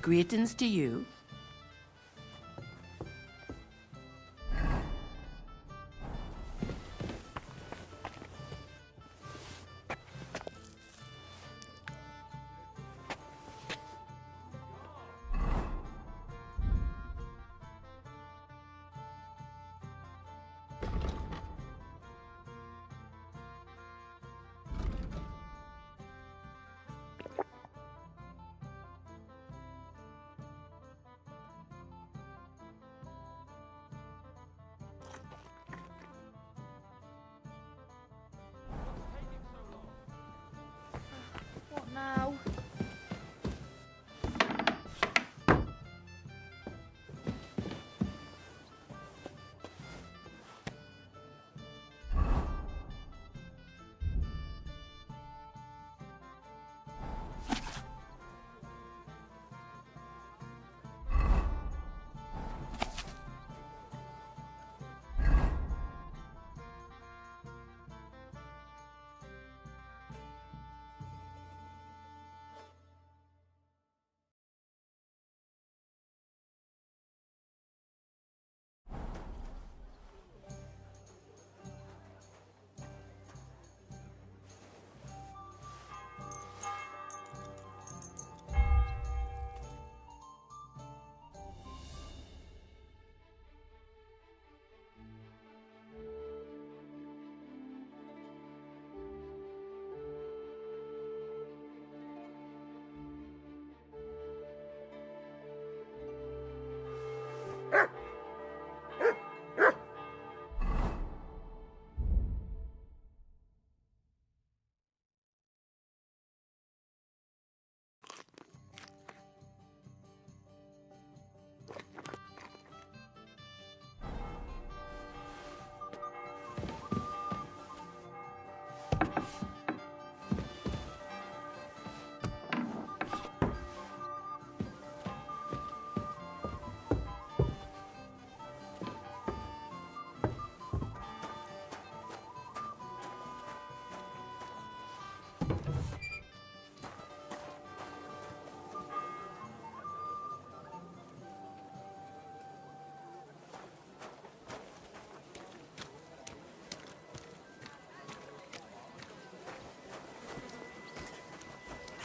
Greetings to you. What now?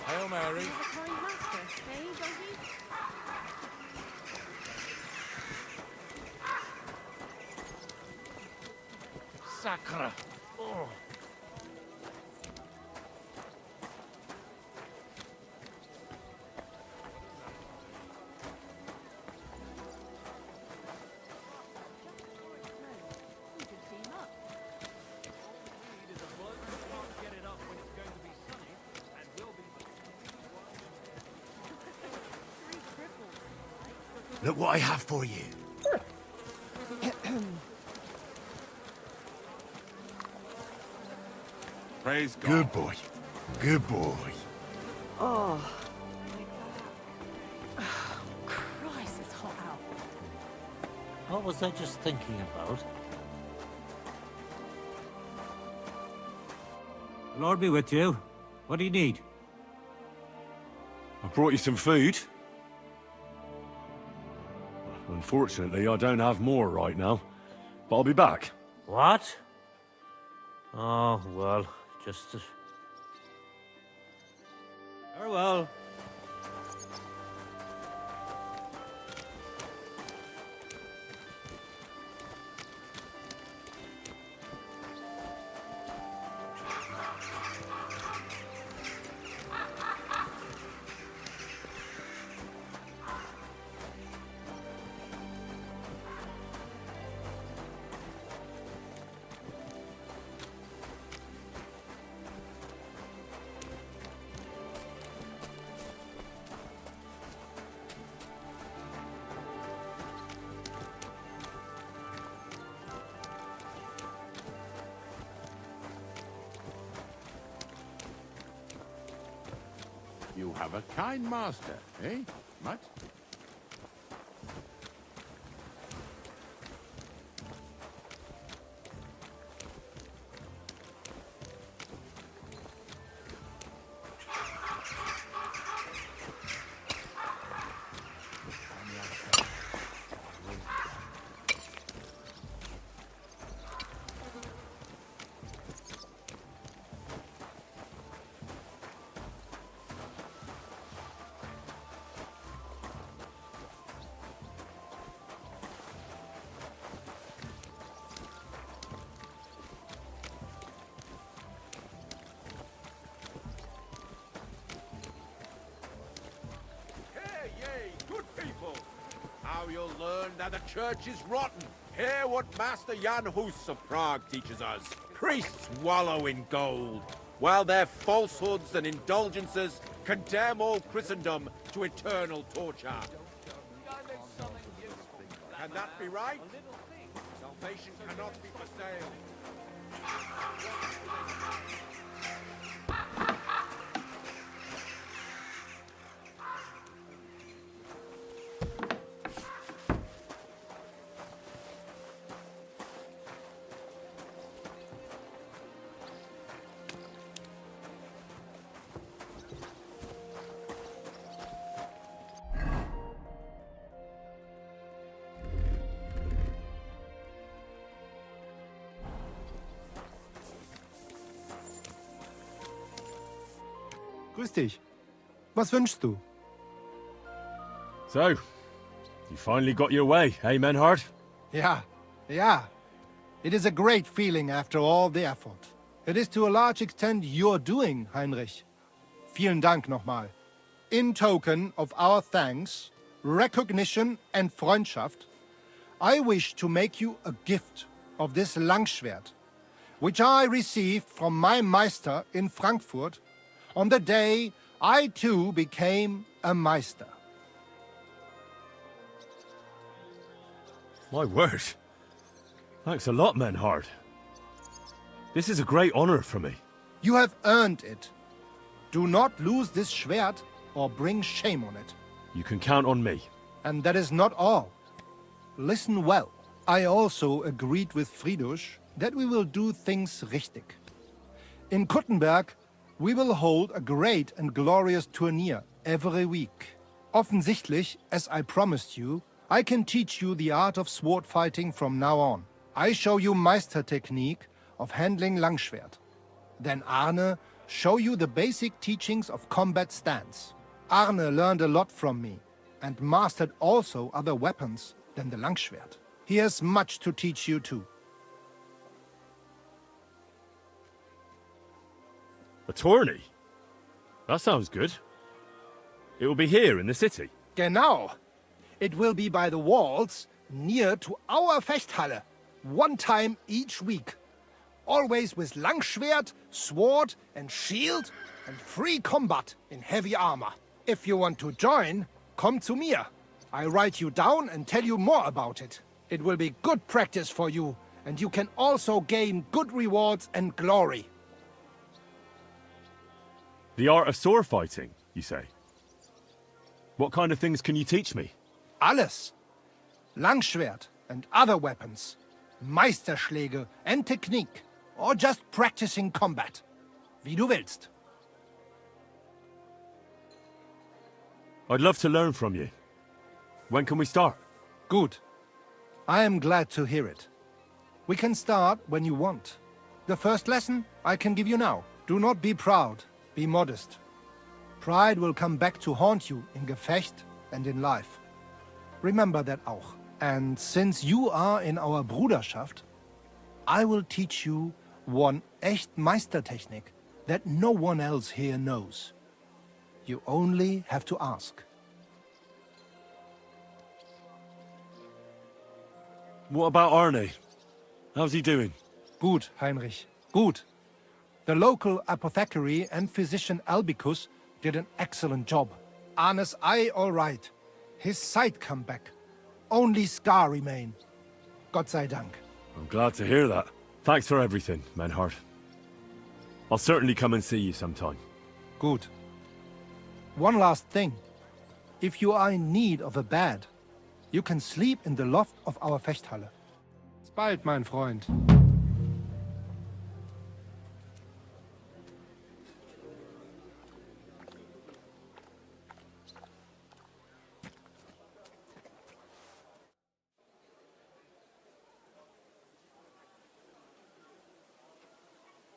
Hail Mary. Kind master, eh, Doggy? Sacre. Oh. We should team up. Three cripples. Look what I have for you. Praise God. Good boy. Good boy. Oh. Christ, it's hot out. What was I just thinking about? Lord be with you. What do you need? I brought you some food. Unfortunately, I don't have more right now, but I'll be back. What? Oh, well, just... Farewell. You have a kind master, eh? Much? Now you'll learn that the church is rotten. Hear what Master Jan Hus of Prague teaches us. Priests wallow in gold, while their falsehoods and indulgences condemn all Christendom to eternal torture. Can that be right? Salvation cannot be for sale. Grüß dich. Was wünschst du? So, you finally got your way, eh, Menhart? Ja. It is a great feeling after all the effort. It is to a large extent your doing, Heinrich. Vielen Dank nochmal. In token of our thanks, recognition and Freundschaft, I wish to make you a gift of this Langschwert, which I received from my Meister in Frankfurt on the day I too became a Meister. My word. Thanks a lot, Menhart. This is a great honor for me. You have earned it. Do not lose this Schwert or bring shame on it. You can count on me. And that is not all. Listen well. I also agreed with Friedrich that we will do things richtig. In Kuttenberg, we will hold a great and glorious tourney every week. Offensichtlich, as I promised you, I can teach you the art of sword fighting from now on. I show you Meister technique of handling Langschwert. Then Arne show you the basic teachings of combat stance. Arne learned a lot from me and mastered also other weapons than the Langschwert. He has much to teach you too. A tourney? That sounds good. It will be here in the city. Genau. It will be by the walls, near to our Fechthalle, one time each week. Always with Langschwert, sword and shield, and free combat in heavy armor. If you want to join, come to mir. I write you down and tell you more about it. It will be good practice for you, and you can also gain good rewards and glory. The art of sword fighting, you say? What kind of things can you teach me? Alles. Langschwert and other weapons. Meisterschläge and technique. Or just practicing combat. Wie du willst. I'd love to learn from you. When can we start? Good. I am glad to hear it. We can start when you want. The first lesson I can give you now. Do not be proud. Be modest. Pride will come back to haunt you in Gefecht and in life. Remember that auch. And since you are in our Bruderschaft, I will teach you one echt Meistertechnik that no one else here knows. You only have to ask. What about Arne? How's he doing? Gut, Heinrich. Gut. The local apothecary and physician Albicus did an excellent job. Arne's eye all right. His sight come back. Only scar remain. Gott sei Dank. I'm glad to hear that. Thanks for everything, Menhart. I'll certainly come and see you sometime. Good. One last thing. If you are in need of a bed, you can sleep in the loft of our Fechthalle. Bis bald, mein Freund.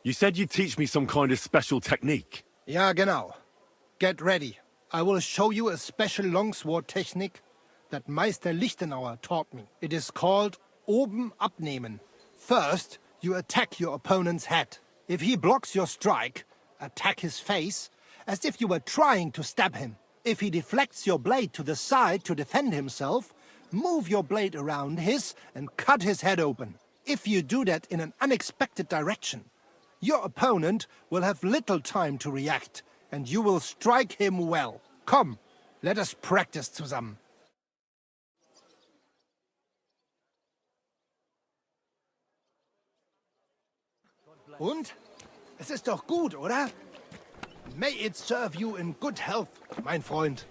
You said you'd teach me some kind of special technique. Ja, genau. Get ready. I will show you a special longsword technique that Meister Lichtenauer taught me. It is called oben abnehmen. First, you attack your opponent's head. If he blocks your strike, attack his face as if you were trying to stab him. If he deflects your blade to the side to defend himself, Move your blade around his and cut his head open. If you do that in an unexpected direction, your opponent will have little time to react, and you will strike him well. Come, let us practice zusammen. Und? Es ist doch gut, oder? May it serve you in good health, mein Freund.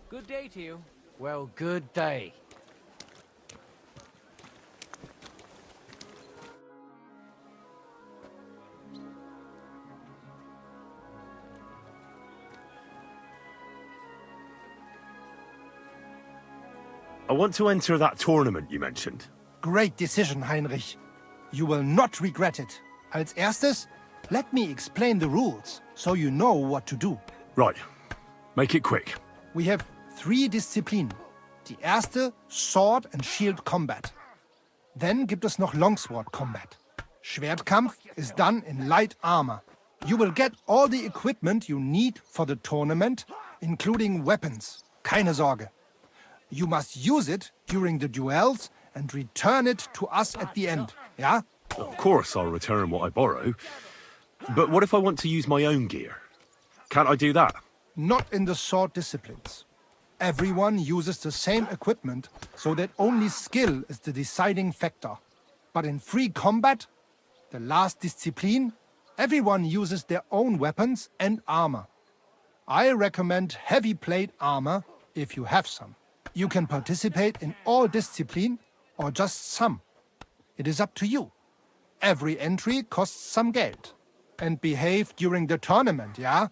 Good day to you. Well, good day. I want to enter that tournament you mentioned. Great decision, Heinrich. You will not regret it. Als erstes, let me explain the rules, so you know what to do. Right. Make it quick. We have 3 Disziplinen. Die erste, Sword and Shield Combat. Then gibt es noch Longsword Combat. Schwertkampf is done in light armor. You will get all the equipment you need for the tournament, including weapons. Keine Sorge. You must use it during the duels and return it to us at the end, yeah? Of course I'll return what I borrow. But what if I want to use my own gear? Can't I do that? Not in the sword disciplines. Everyone uses the same equipment, so that only skill is the deciding factor. But in free combat, the last discipline, everyone uses their own weapons and armor. I recommend heavy plate armor if you have some. You can participate in all discipline or just some. It is up to you. Every entry costs some Geld. And behave during the tournament, yeah?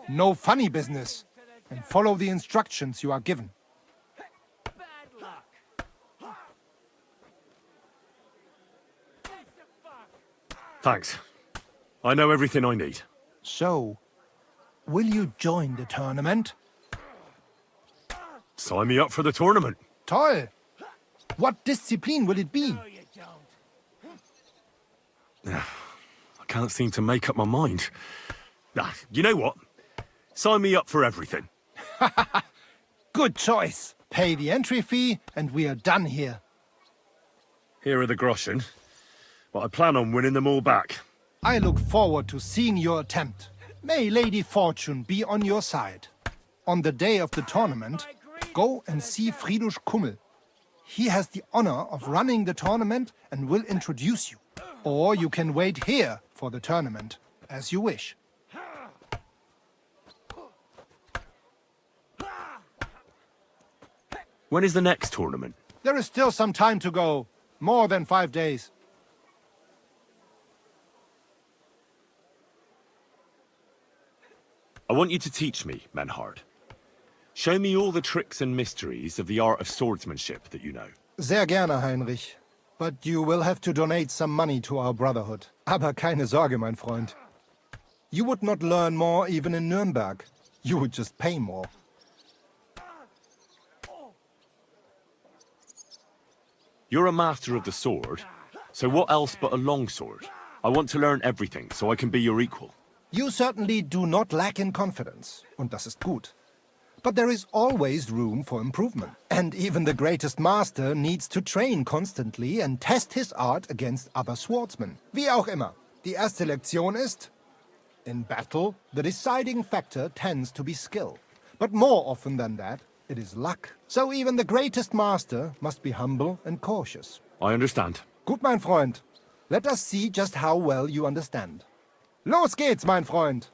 No funny business. And follow the instructions you are given. Bad luck. Thanks. I know everything I need. So, will you join the tournament? Sign me up for the tournament. Toll! What discipline will it be? I can't seem to make up my mind. You know what? Sign me up for everything. Good choice. Pay the entry fee and we are done here. Here are the groschen. But I plan on winning them all back. I look forward to seeing your attempt. May Lady Fortune be on your side. On the day of the tournament, go and see Fridusch Kummel. He has the honor of running the tournament and will introduce you. Or you can wait here for the tournament, as you wish. When is the next tournament? There is still some time to go. More than 5 days. I want you to teach me, Menhart. Show me all the tricks and mysteries of the art of swordsmanship that you know. Sehr gerne, Heinrich. But you will have to donate some money to our brotherhood. Aber keine Sorge, mein Freund. You would not learn more even in Nuremberg. You would just pay more. You're a master of the sword, so what else but a longsword? I want to learn everything so I can be your equal. You certainly do not lack in confidence, und das ist gut. But there is always room for improvement. And even the greatest master needs to train constantly and test his art against other swordsmen. Wie auch immer, die erste Lektion ist, in battle, the deciding factor tends to be skill. But more often than that, it is luck. So even the greatest master must be humble and cautious. I understand. Gut, mein Freund. Let us see just how well you understand. Los geht's, mein Freund!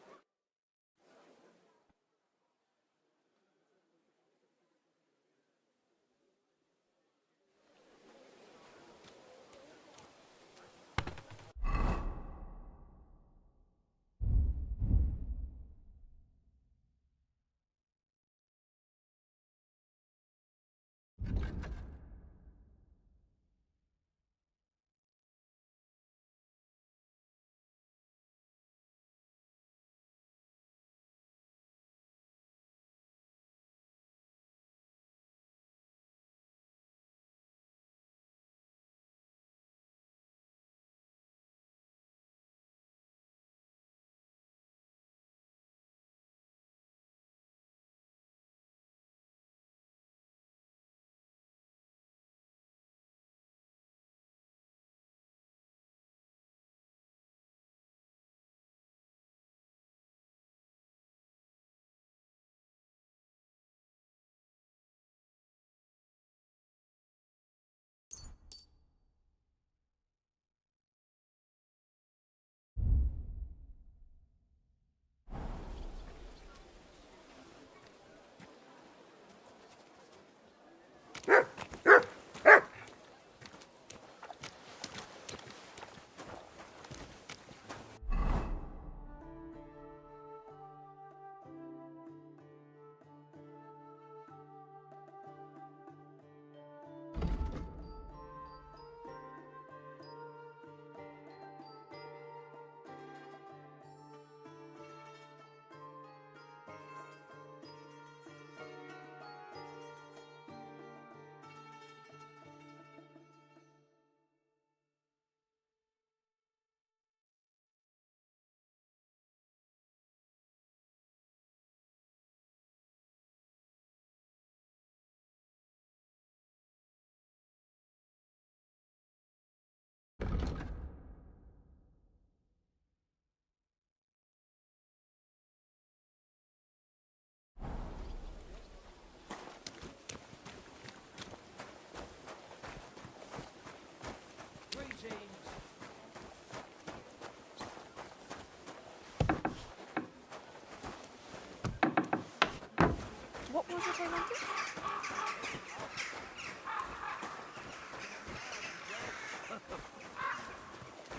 What was it I wanted?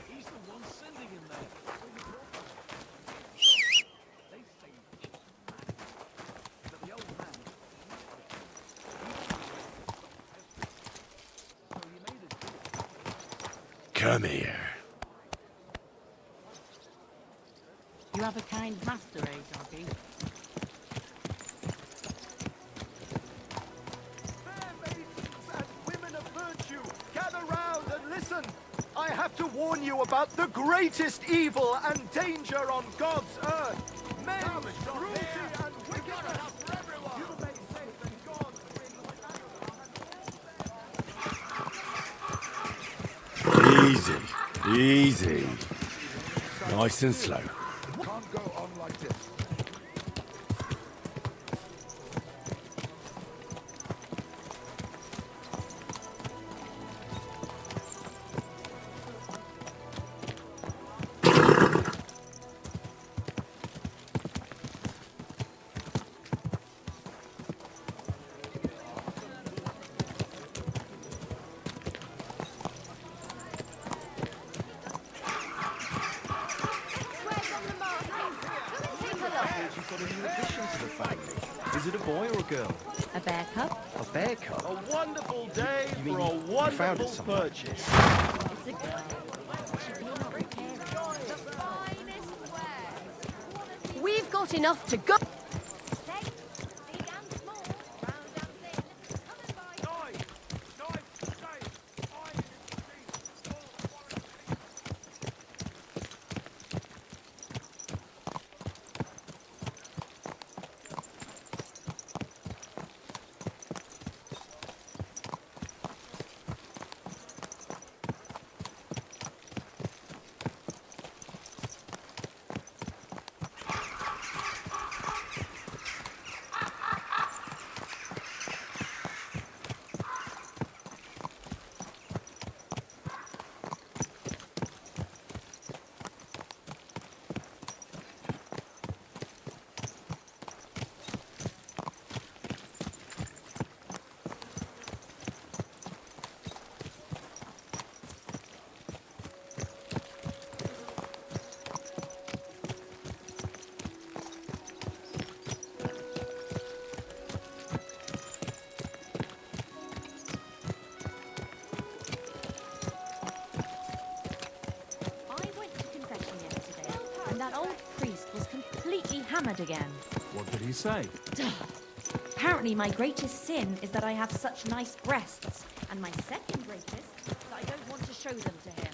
He's the one sending him there. They say he's mad. But the old man... So he made it. Come here. You have a kind master, eh, doggy? Fair maidens and women of virtue, gather round and listen. I have to warn you about the greatest evil and danger on God's earth. Men's cruelty and wickedness. You may say that God Easy. Easy. Nice and slow. Can't go on like this. Is it a boy or a girl? A bear cub? A bear cub. A wonderful day mean for a you found it wonderful somewhere? purchase. It's a girl. We've got enough to go. That old priest was completely hammered again. What did he say? Apparently my greatest sin is that I have such nice breasts, and my second greatest is that I don't want to show them to him.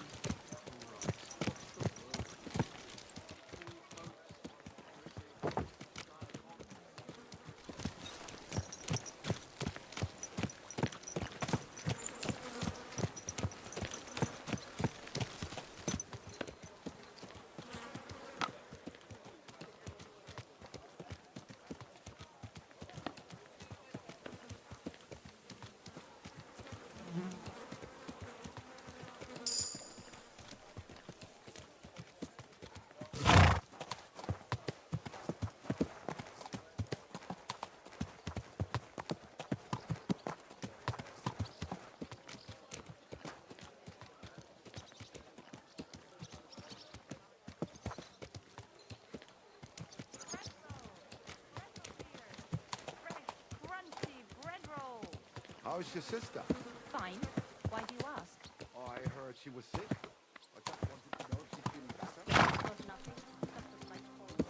How's your sister? Fine. Why do you ask? Oh, I heard she was sick. I just wanted to know if she's feeling better. Was nothing. Just a slight cold.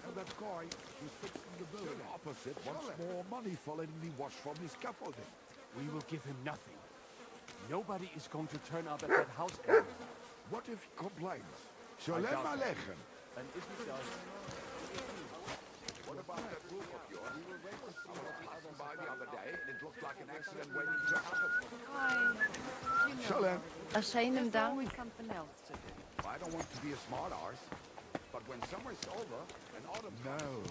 And that guy who's fixing the building opposite wants more money for letting me wash from his scaffolding. We will give him nothing. Nobody is going to turn up at that house anymore. What if he complains? Zo I let doubt maar that. leggen. And if he does... What about that roof of yours? I was passing by the other day, and it looked like an accident waiting to happen. Shalom. A shame him down with something else to do. I don't want to be a smart arse, but when summer's over and autumn comes,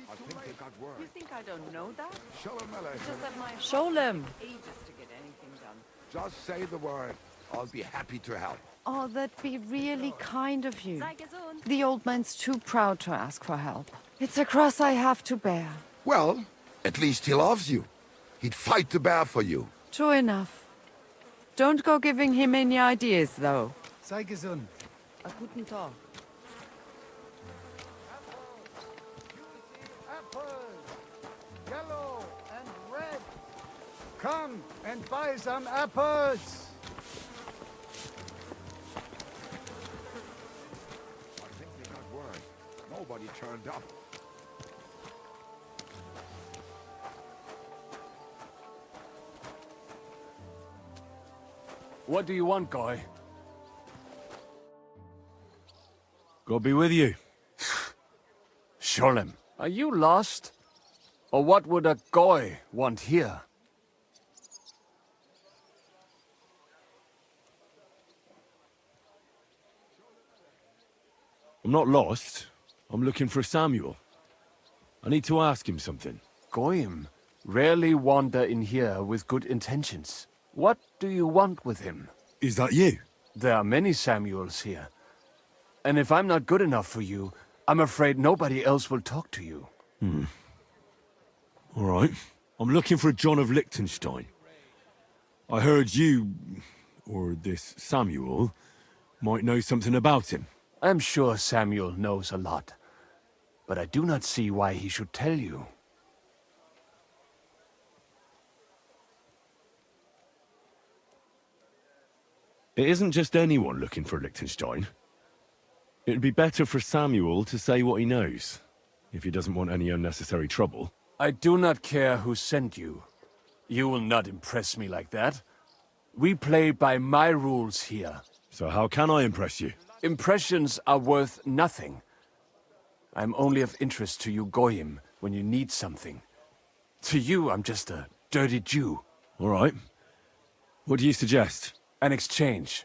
I think they got You word. think I don't know that? Shalom It's just that my Sholem. ages to get anything done. Just say the word. I'll be happy to help. Oh, that'd be really kind of you. Sei gesund. The old man's too proud to ask for help. It's a cross I have to bear. Well, at least he loves you. He'd fight to bear for you. True enough. Don't go giving him any ideas, though. Sei gesund. A guten Tag. Apples, yellow and red. Come and buy some apples. I think they got word. Nobody turned up. What do you want, Goy? God be with you. Sholem, are you lost? Or what would a Goy want here? I'm not lost. I'm looking for Samuel. I need to ask him something. Goyim rarely wander in here with good intentions. What do you want with him? Is that you? There are many Samuels here. And if I'm not good enough for you, I'm afraid nobody else will talk to you. All right. I'm looking for John of Liechtenstein. I heard you, or this Samuel, might know something about him. I'm sure Samuel knows a lot. But I do not see why he should tell you. It isn't just anyone looking for Liechtenstein. It'd be better for Samuel to say what he knows, if he doesn't want any unnecessary trouble. I do not care who sent you. You will not impress me like that. We play by my rules here. So how can I impress you? Impressions are worth nothing. I'm only of interest to you Goyim when you need something. To you, I'm just a dirty Jew. All right. What do you suggest? An exchange.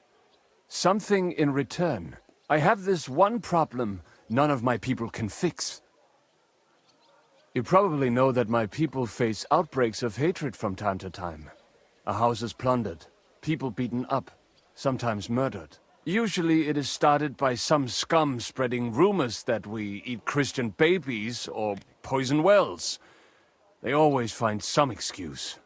Something in return. I have this one problem none of my people can fix. You probably know that my people face outbreaks of hatred from time to time. A house is plundered, people beaten up, sometimes murdered. Usually it is started by some scum spreading rumors that we eat Christian babies or poison wells. They always find some excuse.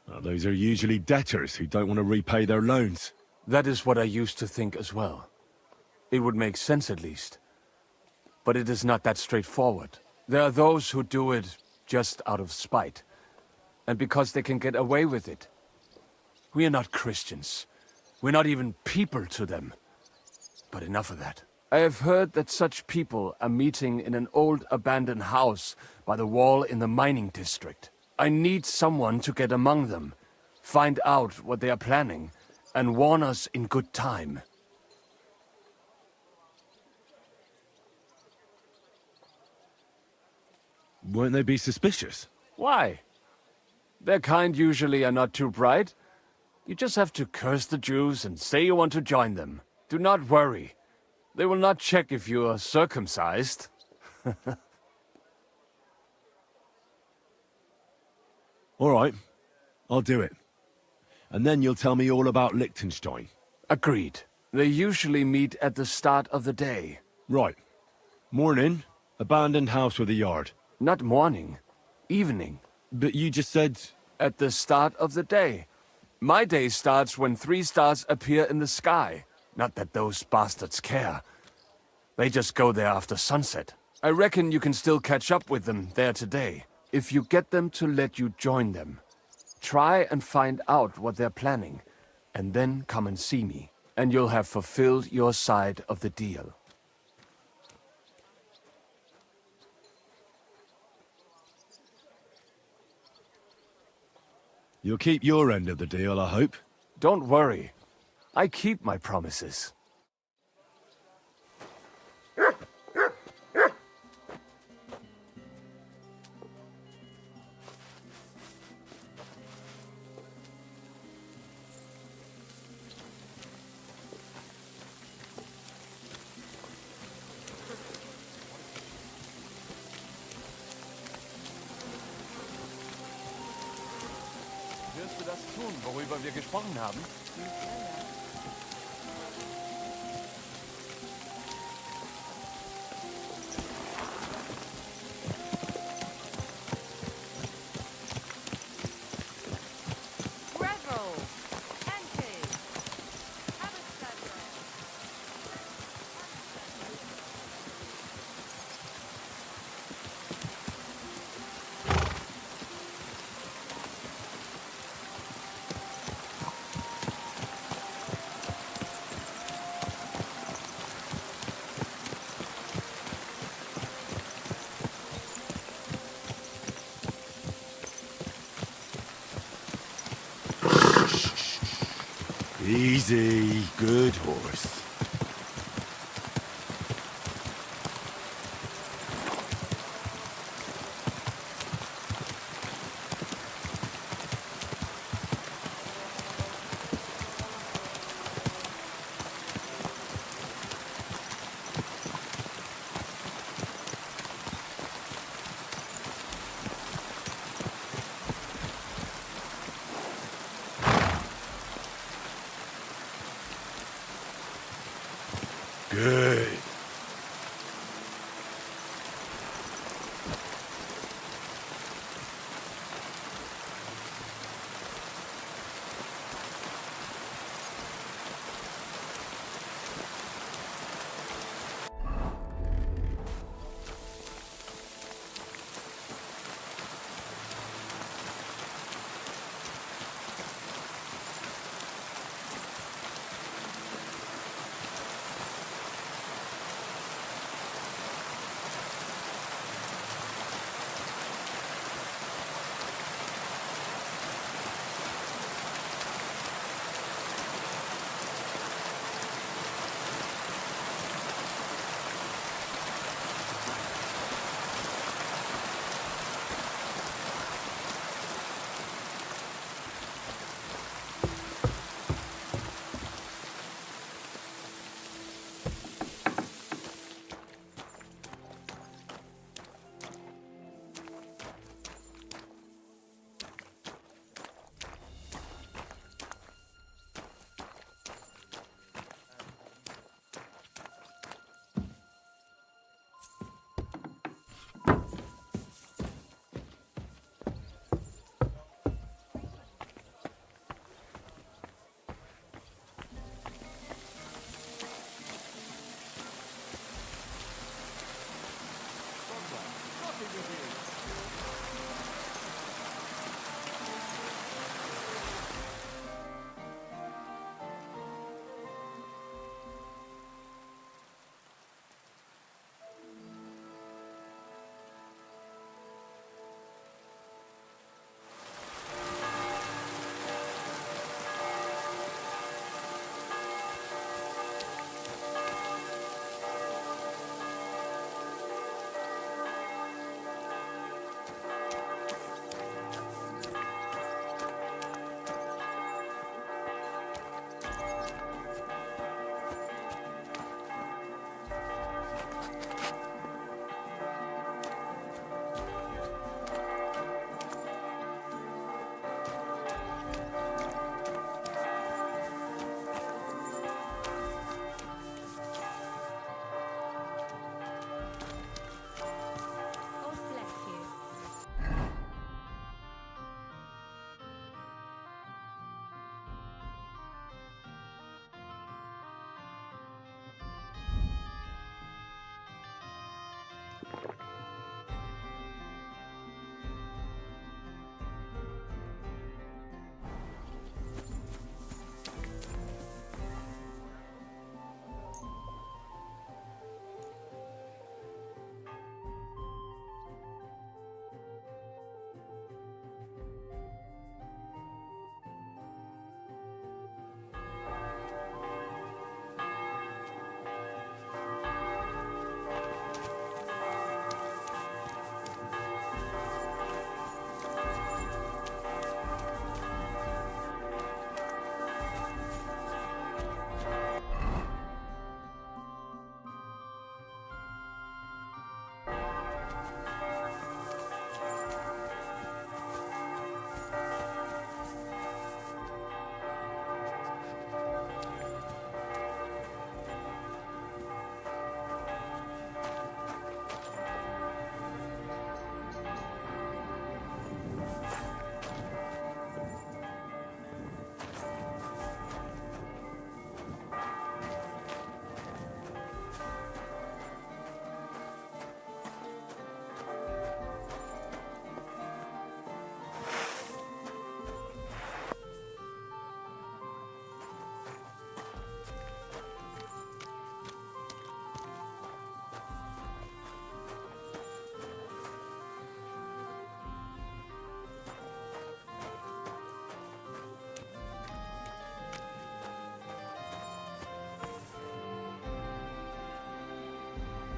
Well, those are usually debtors who don't want to repay their loans. That is what I used to think as well. It would make sense at least. But it is not that straightforward. There are those who do it just out of spite. And because they can get away with it. We are not Christians. We're not even people to them. But enough of that. I have heard that such people are meeting in an old abandoned house by the wall in the mining district. I need someone to get among them, find out what they are planning, and warn us in good time. Won't they be suspicious? Why? Their kind usually are not too bright. You just have to curse the Jews and say you want to join them. Do not worry. They will not check if you are circumcised. All right. I'll do it. And then you'll tell me all about Liechtenstein. Agreed. They usually meet at the start of the day. Right. Morning, abandoned house with a yard. Not morning. Evening. But you just said... At the start of the day. My day starts when 3 stars appear in the sky. Not that those bastards care. They just go there after sunset. I reckon you can still catch up with them there today. If you get them to let you join them. Try and find out what they're planning. And then come and see me. And you'll have fulfilled your side of the deal. You'll keep your end of the deal, I hope. Don't worry. I keep my promises. Wirst du das tun, worüber wir gesprochen haben? Revel! Entis! Abbasadra! Easy, good horse. Good.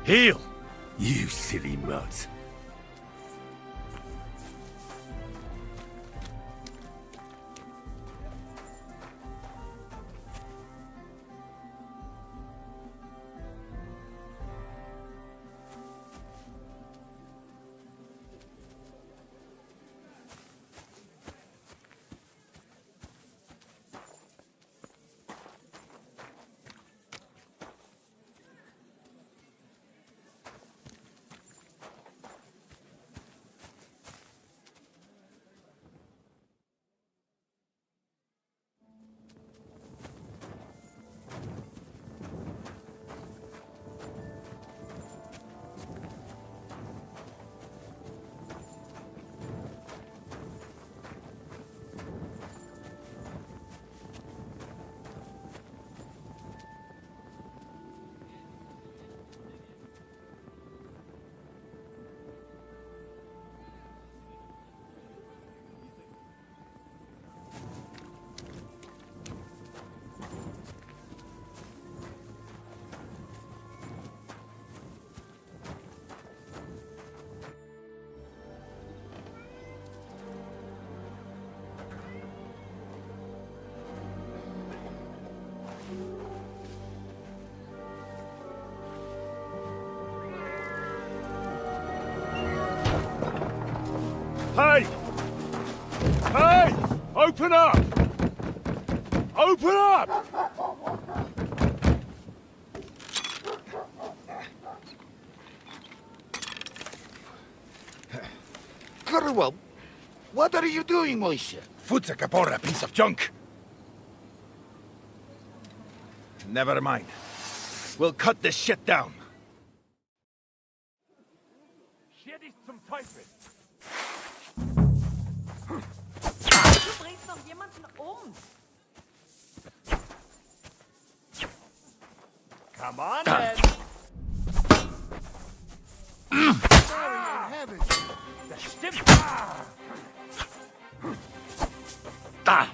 Heal! You silly mutt. Hey! Hey! Open up! Open up! Well, what are you doing, Moishe? Futsa Kapora, piece of junk! Never mind. We'll cut this shit down. Shit is zum Teufel! Du bringst noch jemanden um. Come on, then! Das stimmt! Da!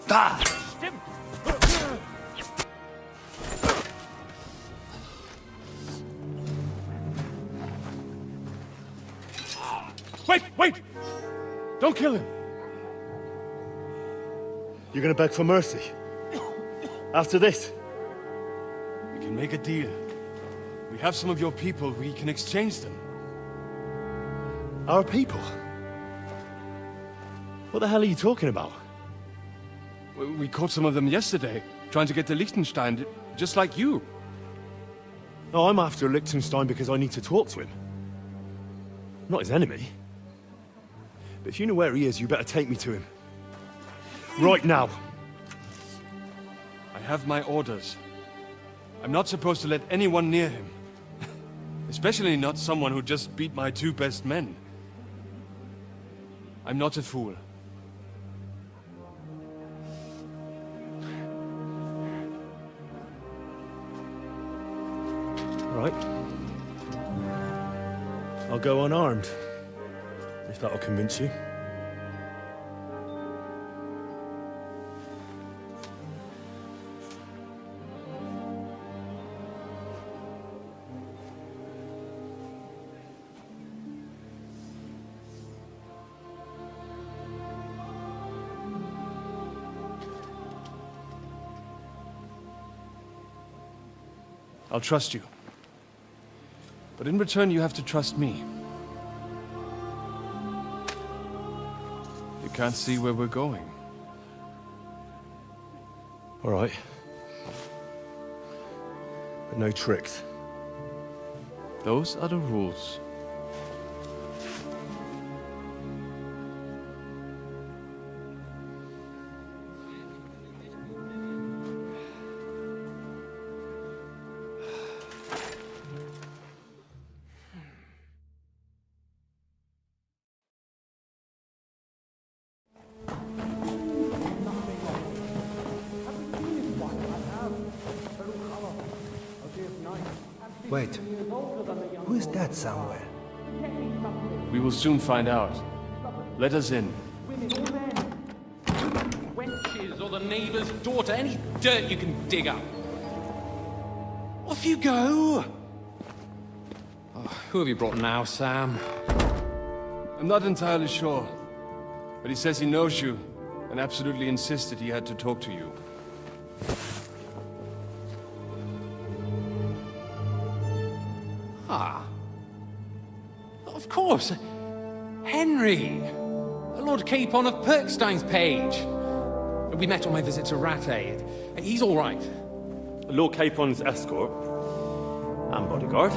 Da! Stimmt! Wait! Don't kill him! You're gonna beg for mercy? After this? We can make a deal. We have some of your people, we can exchange them. Our people? What the hell are you talking about? We caught some of them yesterday, trying to get to Liechtenstein, just like you. No, I'm after Liechtenstein because I need to talk to him. I'm not his enemy. But if you know where he is, you better take me to him. Right now. I have my orders. I'm not supposed to let anyone near him. Especially not someone who just beat my two best men. I'm not a fool. Right. I'll go unarmed. If that'll convince you. I'll trust you. But in return, you have to trust me. You can't see where we're going. All right. But no tricks. Those are the rules. Wait. Who is that somewhere? We will soon find out. Let us in. Wenches or the neighbor's daughter, any dirt you can dig up. Off you go! Oh, who have you brought now, Sam? I'm not entirely sure, but he says he knows you, and absolutely insisted he had to talk to you. Ah. Of course. Henry. Lord Capon of Perkstein's page. We met on my visit to Rattay. He's all right. Lord Capon's escort and bodyguard.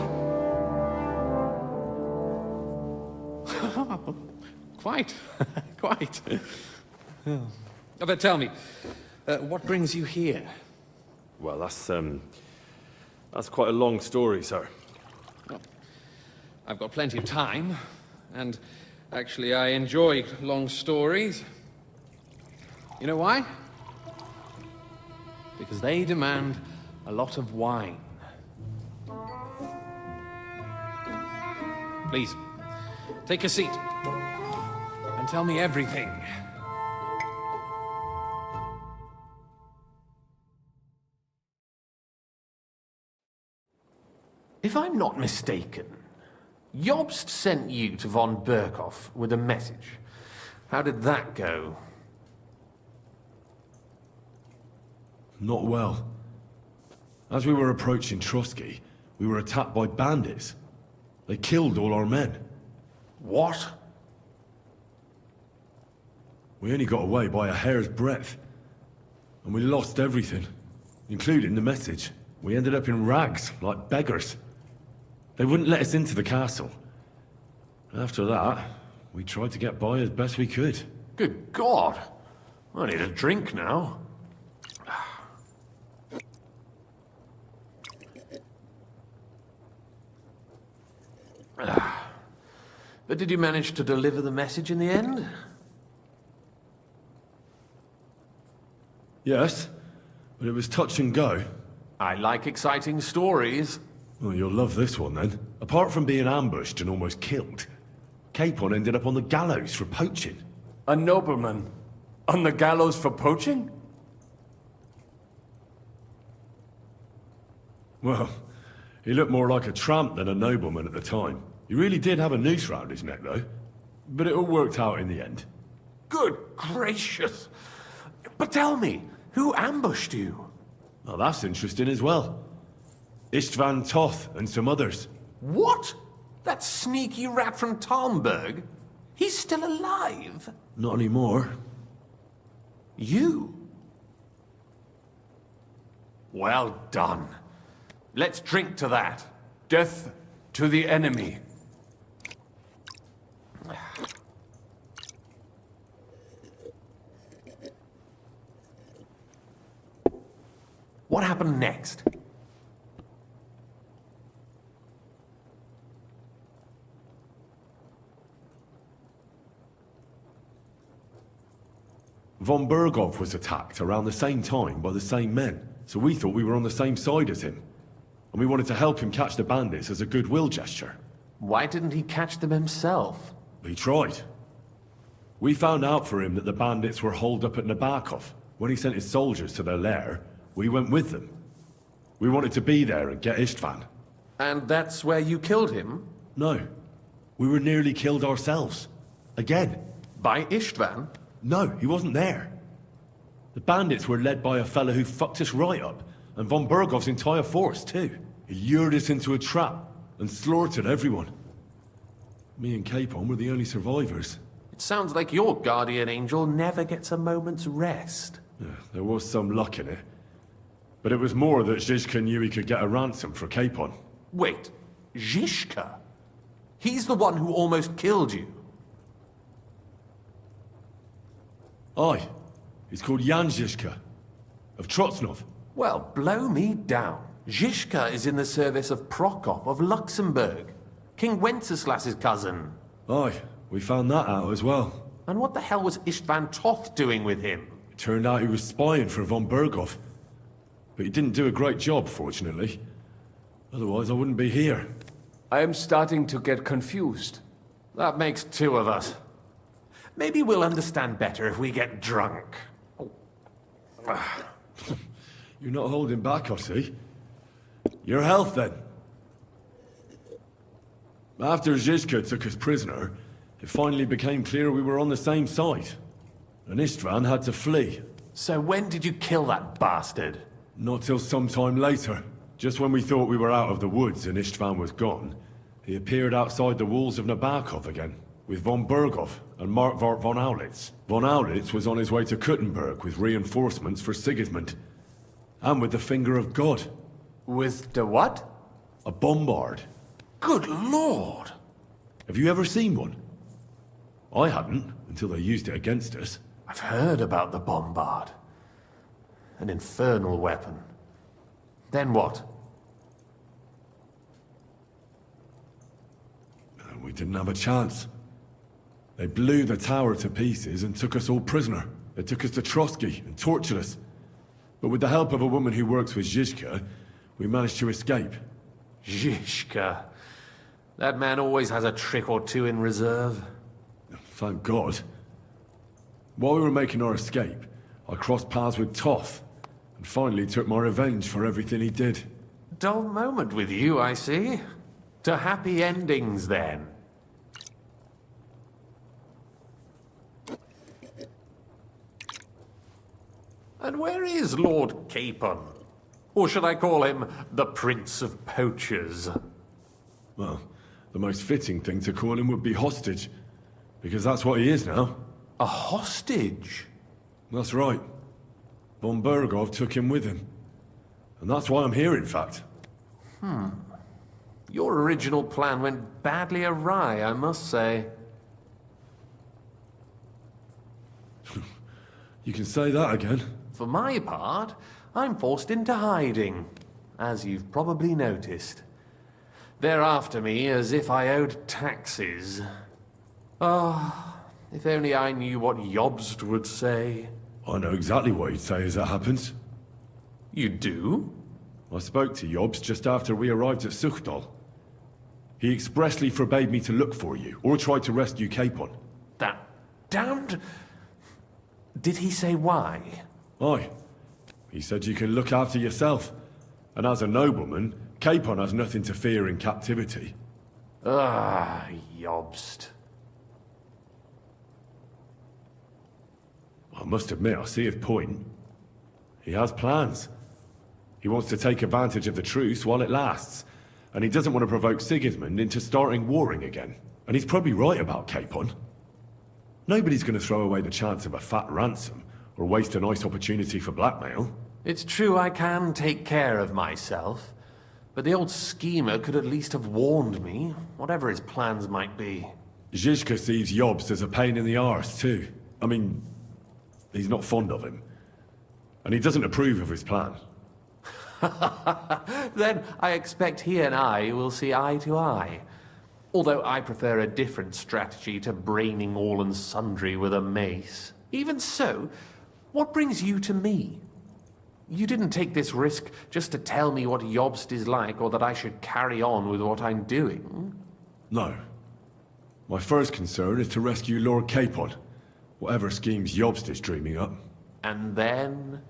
Quite. Quite. But tell me, what brings you here? Well, that's quite a long story, sir. Well, I've got plenty of time, and actually I enjoy long stories. You know why? Because they demand a lot of wine. Please, take a seat and tell me everything. If I'm not mistaken, Jobst sent you to von Berkhoff with a message. How did that go? Not well. As we were approaching Trotsky, we were attacked by bandits. They killed all our men. What? We only got away by a hair's breadth. And we lost everything, including the message. We ended up in rags, like beggars. They wouldn't let us into the castle. After that, we tried to get by as best we could. Good God! I need a drink now. But did you manage to deliver the message in the end? Yes, but it was touch and go. I like exciting stories. Well, you'll love this one then. Apart from being ambushed and almost killed, Capon ended up on the gallows for poaching. A nobleman? On the gallows for poaching? Well, he looked more like a tramp than a nobleman at the time. He really did have a noose round his neck, though. But it all worked out in the end. Good gracious! But tell me, who ambushed you? Well, that's interesting as well. Istvan Toth and some others. What? That sneaky rat from Talmberg? He's still alive? Not anymore. You? Well done. Let's drink to that. Death to the enemy. What happened next? Von Berghoff was attacked around the same time by the same men, so we thought we were on the same side as him. And we wanted to help him catch the bandits as a goodwill gesture. Why didn't he catch them himself? He tried. We found out for him that the bandits were holed up at Nabokov. When he sent his soldiers to their lair, we went with them. We wanted to be there and get Istvan. And that's where you killed him? No. We were nearly killed ourselves. Again. By Istvan? No, he wasn't there. The bandits were led by a fella who fucked us right up, and von Bergov's entire force, too. He lured us into a trap and slaughtered everyone. Me and Capon were the only survivors. It sounds like your guardian angel never gets a moment's rest. Yeah, there was some luck in it. But it was more that Zizka knew he could get a ransom for Capon. Wait, Zizka? He's the one who almost killed you. Aye. He's called Jan Zizka, of Trotsnov. Well, blow me down. Zizka is in the service of Prokop of Luxembourg, King Wenceslas's cousin. Aye, we found that out as well. And what the hell was Istvan Toth doing with him? It turned out he was spying for von Berghoff. But he didn't do a great job, fortunately. Otherwise, I wouldn't be here. I am starting to get confused. That makes two of us. Maybe we'll understand better if we get drunk. You're not holding back, I see. Your health, then. After Zizka took us prisoner, it finally became clear we were on the same side. And Istvan had to flee. So when did you kill that bastard? Not till some time later. Just when we thought we were out of the woods and Istvan was gone, he appeared outside the walls of Nabokov again, with von Berghoff and Markvart von Aulitz. Von Aulitz was on his way to Kuttenberg with reinforcements for Sigismund. And with the finger of God. With the what? A bombard. Good lord! Have you ever seen one? I hadn't, until they used it against us. I've heard about the bombard. An infernal weapon. Then what? We didn't have a chance. They blew the tower to pieces and took us all prisoner. They took us to Trotsky and tortured us. But with the help of a woman who works with Zizka, we managed to escape. Zizka. That man always has a trick or two in reserve. Thank God. While we were making our escape, I crossed paths with Toth, and finally took my revenge for everything he did. Dull moment with you, I see. To happy endings, then. And where is Lord Capon? Or should I call him the Prince of Poachers? Well, the most fitting thing to call him would be hostage, because that's what he is now. A hostage? That's right. Von Berghoff took him with him. And that's why I'm here, in fact. Your original plan went badly awry, I must say. You can say that again. For my part, I'm forced into hiding, as you've probably noticed. They're after me as if I owed taxes. Ah, if only I knew what Jobst would say. I know exactly what he'd say as that happens. You do? I spoke to Jobst just after we arrived at Suchdal. He expressly forbade me to look for you, or try to rescue Capon. That damned... Did he say why? Aye. He said you can look after yourself. And as a nobleman, Capon has nothing to fear in captivity. Ah, Jobst. I must admit, I see his point. He has plans. He wants to take advantage of the truce while it lasts. And he doesn't want to provoke Sigismund into starting warring again. And he's probably right about Capon. Nobody's going to throw away the chance of a fat ransom, or waste a nice opportunity for blackmail. It's true I can take care of myself, but the old schemer could at least have warned me, whatever his plans might be. Zizka sees Jobst as a pain in the arse, too. I mean, he's not fond of him. And he doesn't approve of his plan. Then I expect he and I will see eye to eye. Although I prefer a different strategy to braining all and sundry with a mace. Even so, what brings you to me? You didn't take this risk just to tell me what Jobst is like, or that I should carry on with what I'm doing. No. My first concern is to rescue Lord Capon, whatever schemes Jobst is dreaming up. And then?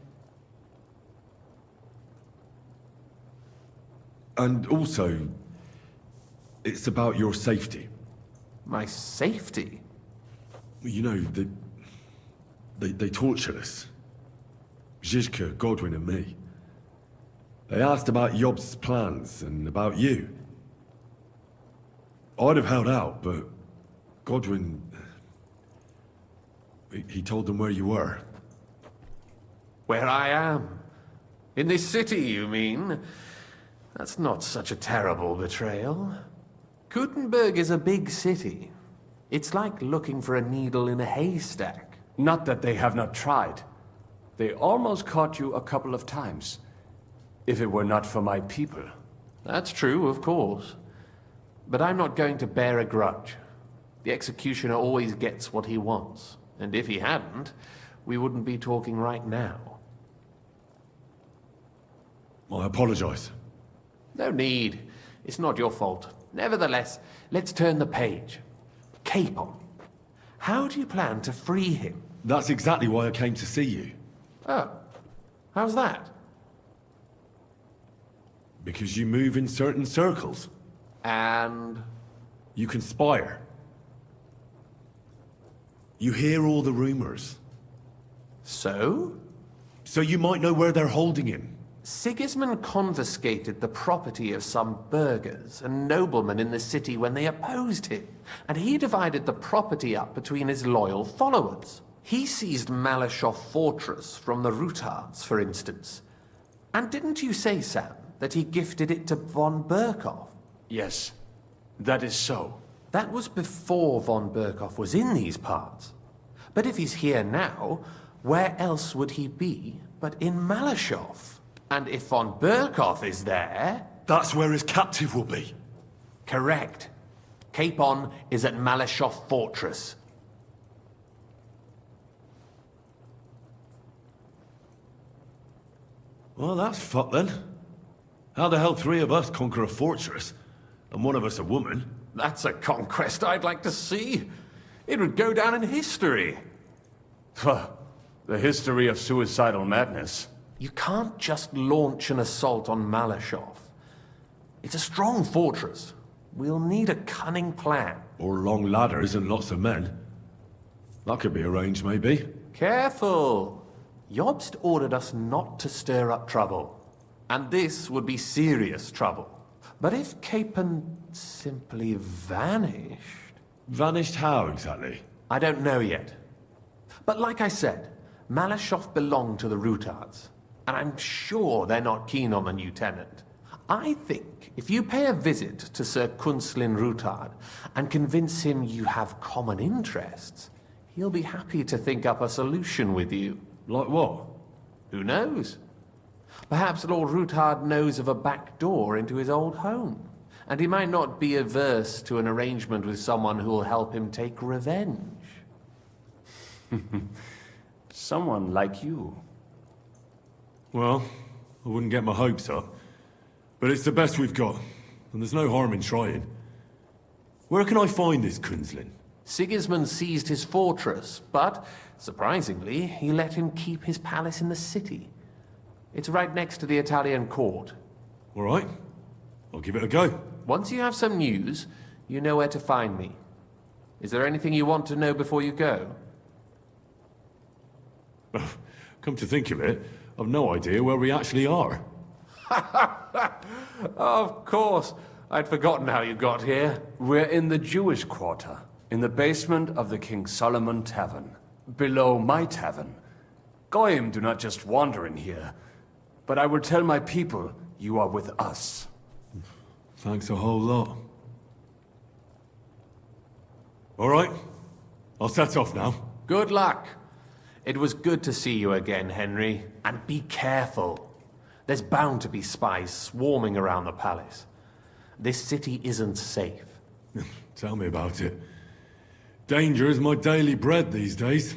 And also, it's about your safety. My safety? You know, they tortured us. Zizka, Godwin and me. They asked about Jobst's plans and about you. I'd have held out, but Godwin... He told them where you were. Where I am? In this city, you mean? That's not such a terrible betrayal. Kuttenberg is a big city. It's like looking for a needle in a haystack. Not that they have not tried. They almost caught you a couple of times. If it were not for my people. That's true, of course. But I'm not going to bear a grudge. The executioner always gets what he wants. And if he hadn't, we wouldn't be talking right now. I apologize. No need. It's not your fault. Nevertheless, let's turn the page. Capon. How do you plan to free him? That's exactly why I came to see you. Oh. How's that? Because you move in certain circles. And? You conspire. You hear all the rumors. So? So you might know where they're holding him. Sigismund confiscated the property of some burghers and noblemen in the city when they opposed him, and he divided the property up between his loyal followers. He seized Malashov Fortress from the Rutards, for instance. And didn't you say, Sam, that he gifted it to von Berkhoff? Yes, that is so. That was before von Berkhoff was in these parts. But if he's here now, where else would he be but in Malashov? And if von Berkhoff is there... That's where his captive will be. Correct. Capon is at Malashov Fortress. Well, that's fucked then. How the hell 3 of us conquer a fortress, and one of us a woman? That's a conquest I'd like to see. It would go down in history. The history of suicidal madness. You can't just launch an assault on Malashov. It's a strong fortress. We'll need a cunning plan. Or long ladders and lots of men. That could be arranged, maybe. Careful! Jobst ordered us not to stir up trouble. And this would be serious trouble. But if Capon simply vanished... Vanished how, exactly? I don't know yet. But like I said, Malashov belonged to the Rutards. And I'm sure they're not keen on the new tenant. I think if you pay a visit to Sir Kunslin Rutard and convince him you have common interests, he'll be happy to think up a solution with you. Like what? Who knows? Perhaps Lord Rutard knows of a back door into his old home, and he might not be averse to an arrangement with someone who will help him take revenge. Someone like you. Well, I wouldn't get my hopes up. But it's the best we've got, and there's no harm in trying. Where can I find this Kunslin? Sigismund seized his fortress, but, surprisingly, he let him keep his palace in the city. It's right next to the Italian court. All right. I'll give it a go. Once you have some news, you know where to find me. Is there anything you want to know before you go? Come to think of it, I've no idea where we actually are. Of course. I'd forgotten how you got here. We're in the Jewish quarter, in the basement of the King Solomon Tavern, below my tavern. Goyim do not just wander in here, but I will tell my people you are with us. Thanks a whole lot. All right. I'll set off now. Good luck. It was good to see you again, Henry. And be careful. There's bound to be spies swarming around the palace. This city isn't safe. Tell me about it. Danger is my daily bread these days.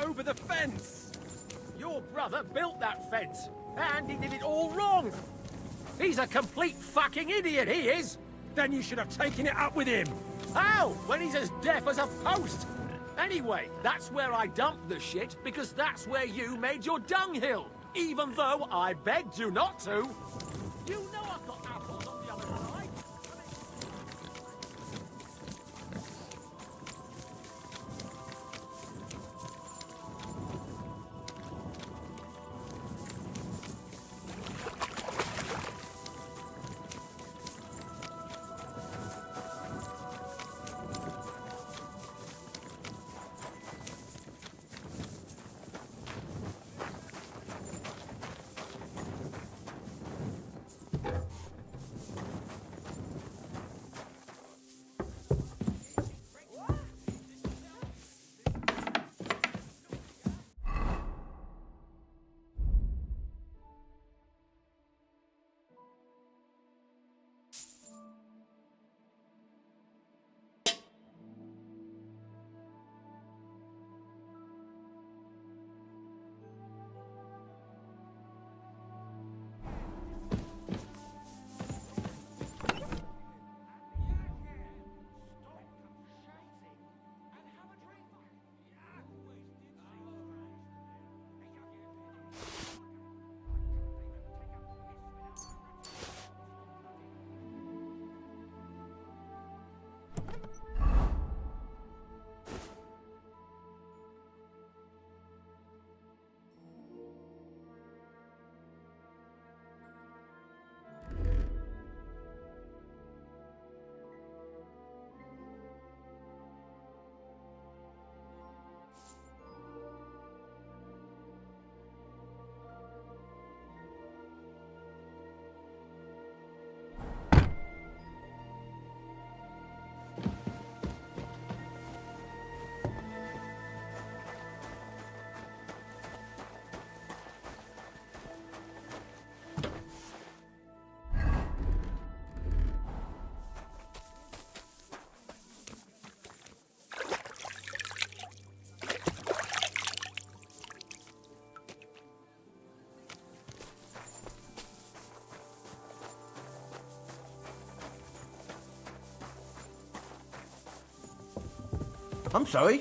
over the fence. Your brother built that fence, and he did it all wrong. He's a complete fucking idiot, he is. Then you should have taken it up with him. How? When he's as deaf as a post. Anyway, that's where I dumped the shit, because that's where you made your dunghill. Even though I begged you not to. You know I've got apples on the other side. I'm sorry.